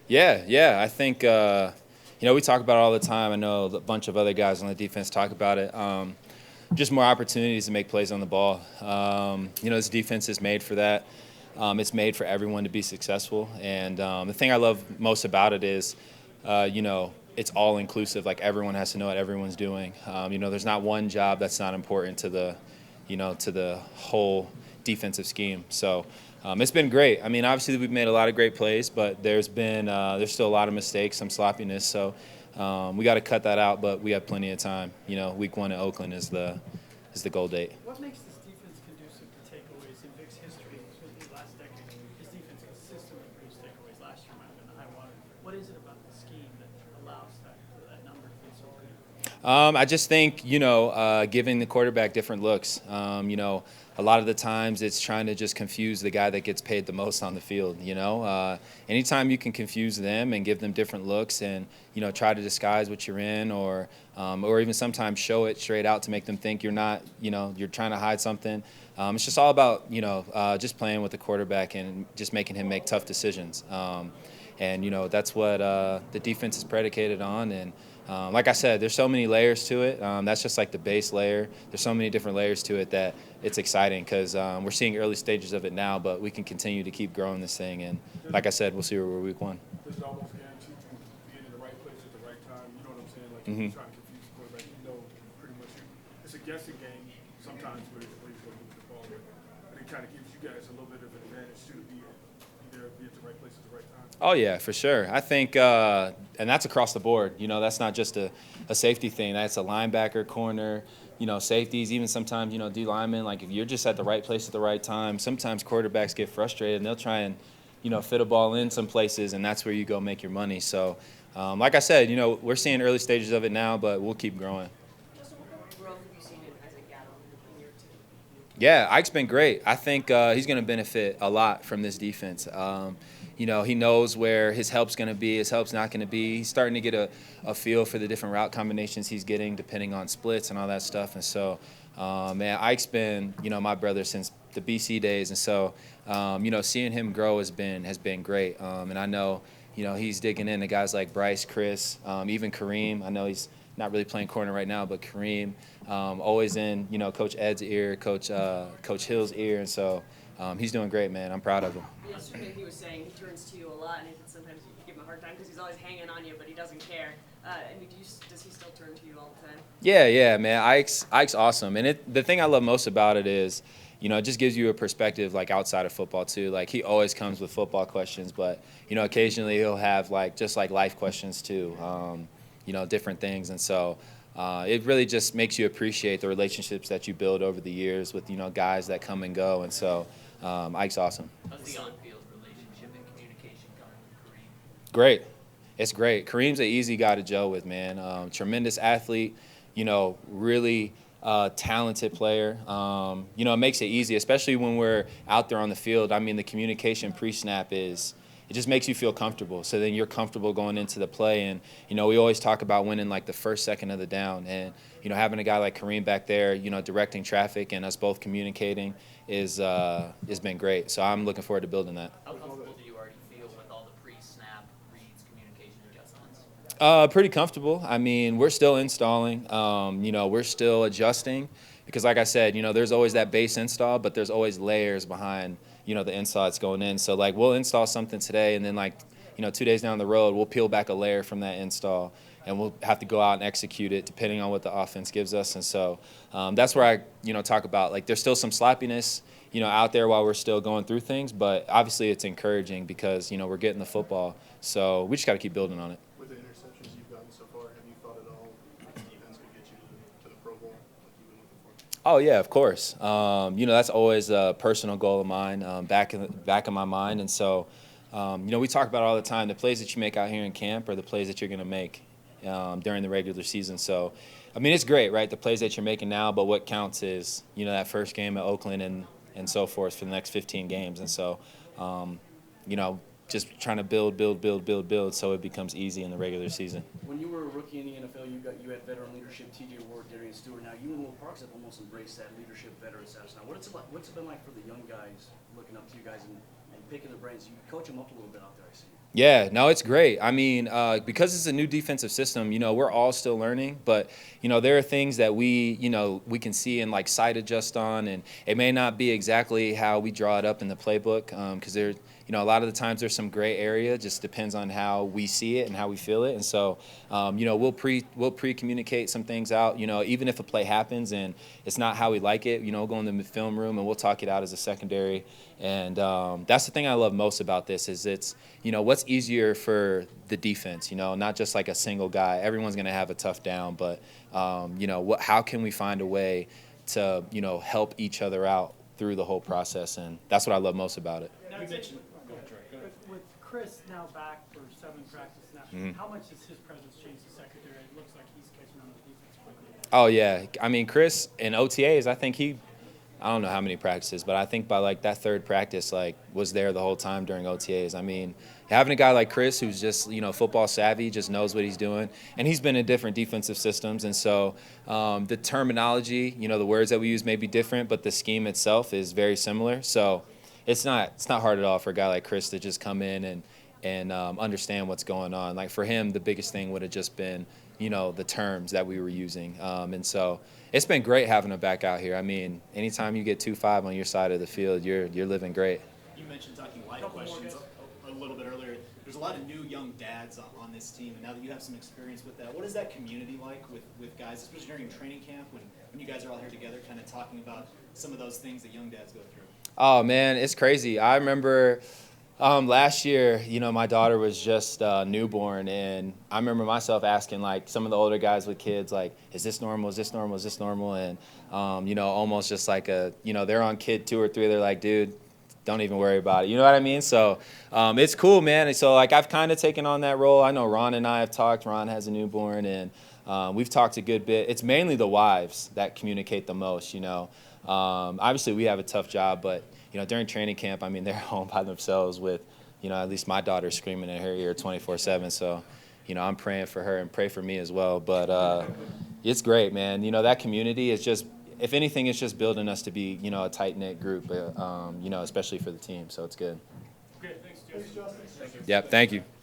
Yeah. I think we talk about it all the time. I know a bunch of other guys on the defense talk about it. Just more opportunities to make plays on the ball. This defense is made for that. It's made for everyone to be successful. And the thing I love most about it is, it's all inclusive. Like everyone has to know what everyone's doing. There's not one job that's not important to the whole defensive scheme. So it's been great. I mean, obviously we've made a lot of great plays, but there's still a lot of mistakes, some sloppiness. So we got to cut that out, but we have plenty of time. Week 1 in Oakland is the goal date. What makes this defense conducive to takeaways in Vic's history? Certainly last decade, his defense consistently produced takeaways. Last year might have been the high water. What is it about the scheme that allows that number to be so good? I just think, giving the quarterback different looks. A lot of the times it's trying to just confuse the guy that gets paid the most on the field. Anytime you can confuse them and give them different looks and, try to disguise what you're in or even sometimes show it straight out to make them think you're not, you're trying to hide something. It's just all about, just playing with the quarterback and just making him make tough decisions. That's what the defense is predicated on. And like I said, there's so many layers to it. That's just like the base layer. There's so many different layers to it that it's exciting because we're seeing early stages of it now, but we can continue to keep growing this thing. And like I said, we'll see where we're week 1. Does it almost guarantee you being in the right place at the right time? You know what I'm saying? Like Mm-hmm. trying to confuse the quarterback. Pretty much it's a guessing game sometimes where he's going to move the ball. But it kind of gives you guys a little bit of an advantage too to be at the right place at the right time. Oh, yeah, for sure. I think, and that's across the board. That's not just a safety thing. That's a linebacker, corner, safeties, even sometimes, D linemen. Like if you're just at the right place at the right time, sometimes quarterbacks get frustrated and they'll try and, fit a ball in some places, and that's where you go make your money. So, like I said, we're seeing early stages of it now, but we'll keep growing. Justin, what kind of growth have you seen in Isaac Gatto in your team? Yeah, Ike's been great. I think he's going to benefit a lot from this defense. He knows where his help's going to be, his help's not going to be. He's starting to get a feel for the different route combinations he's getting depending on splits and all that stuff. And so, man, Ike's been, my brother since the BC days. And so, seeing him grow has been great. And I know, he's digging into guys like Bryce, Chris, even Kareem. I know he's not really playing corner right now, but Kareem, always in, Coach Ed's ear, Coach Hill's ear. And so he's doing great, man. I'm proud of him. Yesterday he was saying he turns to you a lot, and sometimes you give him a hard time because he's always hanging on you, but he doesn't care. Does he still turn to you all the time? Yeah, man. Ike's awesome. And the thing I love most about it is, it just gives you a perspective like outside of football too. Like he always comes with football questions, but occasionally he'll have just life questions too. Different things. And so it really just makes you appreciate the relationships that you build over the years with, guys that come and go. And so Ike's awesome. How's the on-field relationship and communication going with Kareem? Great. It's great. Kareem's an easy guy to gel with, man. Tremendous athlete, really talented player. It makes it easy, especially when we're out there on the field. I mean, the communication pre-snap it just makes you feel comfortable. So then you're comfortable going into the play. And, we always talk about winning like the first second of the down. And, having a guy like Kareem back there, directing traffic and us both communicating has been great. So I'm looking forward to building that. How comfortable do you already feel with all the pre-snap reads, communication adjustments? Pretty comfortable. I mean, we're still installing. We're still adjusting because, like I said, there's always that base install, but there's always layers behind, the install that's going in. So, we'll install something today, and then, 2 days down the road, we'll peel back a layer from that install, and we'll have to go out and execute it depending on what the offense gives us. And so that's where I, talk about, there's still some sloppiness, out there while we're still going through things, but obviously it's encouraging because, we're getting the football. So we just got to keep building on it. With the interceptions you've gotten so far, have you thought at all that the defense could get you to the Pro Bowl like you've been looking for? Oh, yeah, of course. That's always a personal goal of mine, back in my mind. And so, we talk about it all the time. The plays that you make out here in camp are the plays that you're going to make during the regular season. So, I mean, it's great, right, the plays that you're making now, but what counts is, that first game at Oakland and so forth for the next 15 games. And so, just trying to build so it becomes easy in the regular season. When you were a rookie in the NFL, you had veteran leadership, T.J. Ward, Darian Stewart. Now you and Will Parks have almost embraced that leadership veteran status. Now, what's it been like for the young guys looking up to you guys and picking their brains? You coach them up a little bit out there, I see. Yeah, no, it's great. I mean, because it's a new defensive system, we're all still learning, but, there are things that we can see and like sight adjust on, and it may not be exactly how we draw it up in the playbook, because a lot of the times there's some gray area, just depends on how we see it and how we feel it. And so, we'll pre-communicate some things out, even if a play happens and it's not how we like it, go in the film room and we'll talk it out as a secondary. And that's the thing I love most about this is it's, what's easier for the defense, not just like a single guy. Everyone's going to have a tough down, but, how can we find a way to, help each other out through the whole process? And that's what I love most about it. Now, You mentioned. Go ahead, Trey. with Chris now back for 7 practice snaps, how much has his presence changed the secondary? It looks like he's catching on to the defense quickly. Oh, yeah. I mean, Chris in OTAs, I don't know how many practices, but I think by like that third practice, like was there the whole time during OTAs. I mean, having a guy like Chris who's just, football savvy, just knows what he's doing, and he's been in different defensive systems, and so the terminology, the words that we use may be different, but the scheme itself is very similar. So it's not hard at all for a guy like Chris to just come in and understand what's going on. Like for him, the biggest thing would have just been, the terms that we were using. And so it's been great having him back out here. I mean, anytime you get 2-5 on your side of the field, you're living great. You mentioned talking life questions a little bit earlier. There's a lot of new young dads on this team, and now that you have some experience with that, what is that community like with guys, especially during training camp when you guys are all here together kind of talking about some of those things that young dads go through? Oh, man, it's crazy. I remember last year, my daughter was just newborn, and I remember myself asking, like, some of the older guys with kids, like, is this normal, is this normal, is this normal? And, almost just like they're on kid 2 or 3, they're like, dude, don't even worry about it. You know what I mean? So it's cool, man. And so, like, I've kind of taken on that role. I know Ron and I have talked. Ron has a newborn, and we've talked a good bit. It's mainly the wives that communicate the most, Obviously, we have a tough job, but, during training camp, I mean, they're home by themselves with, at least my daughter screaming in her ear 24/7. So, I'm praying for her and pray for me as well. But it's great, man. That community is just, if anything, it's just building us to be, a tight-knit group, especially for the team. So it's good. Okay, thanks, Justin. Yep, thank you.